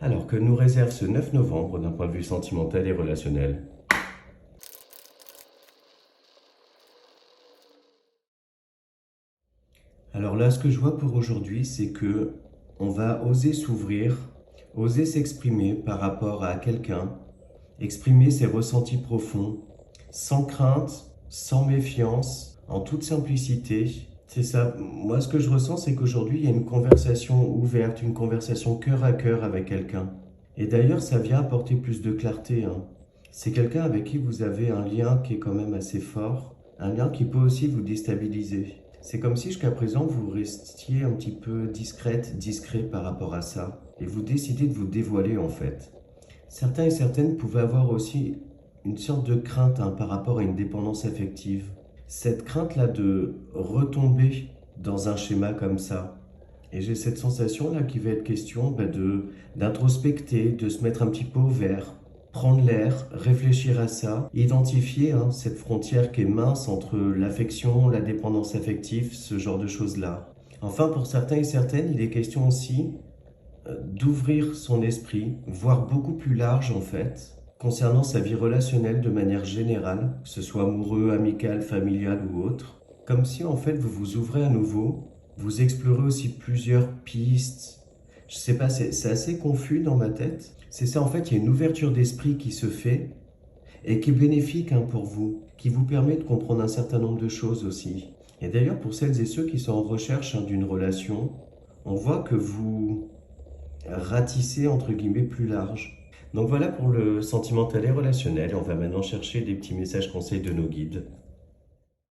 Alors que nous réserve ce 9 novembre d'un point de vue sentimental et relationnel? Alors là, ce que je vois pour aujourd'hui, c'est que on va oser s'ouvrir, oser s'exprimer par rapport à quelqu'un, exprimer ses ressentis profonds, sans crainte, sans méfiance, en toute simplicité. C'est ça. Moi, ce que je ressens, c'est qu'aujourd'hui, il y a une conversation ouverte, une conversation cœur à cœur avec quelqu'un. Et d'ailleurs, ça vient apporter plus de clarté, hein. C'est quelqu'un avec qui vous avez un lien qui est quand même assez fort, un lien qui peut aussi vous déstabiliser. C'est comme si jusqu'à présent, vous restiez un petit peu discrète, discret par rapport à ça. Et vous décidez de vous dévoiler en fait. Certains et certaines pouvaient avoir aussi une sorte de crainte, hein, par rapport à une dépendance affective. Cette crainte-là de retomber dans un schéma comme ça. Et j'ai cette sensation-là qui va être question d'introspecter, de se mettre un petit peu au vert, prendre l'air, réfléchir à ça, identifier, hein, cette frontière qui est mince entre l'affection, la dépendance affective, ce genre de choses-là. Enfin, pour certains et certaines, il est question aussi d'ouvrir son esprit, voire beaucoup plus large en fait, concernant sa vie relationnelle de manière générale, que ce soit amoureux, amical, familial ou autre. Comme si en fait vous vous ouvrez à nouveau, vous explorez aussi plusieurs pistes. Je sais pas, c'est assez confus dans ma tête. C'est ça en fait, il y a une ouverture d'esprit qui se fait et qui est bénéfique, hein, pour vous, qui vous permet de comprendre un certain nombre de choses aussi. Et d'ailleurs, pour celles et ceux qui sont en recherche, hein, d'une relation, on voit que vous ratisser entre guillemets plus large. Donc voilà pour le sentimental et relationnel. On va maintenant chercher des petits messages conseils de nos guides.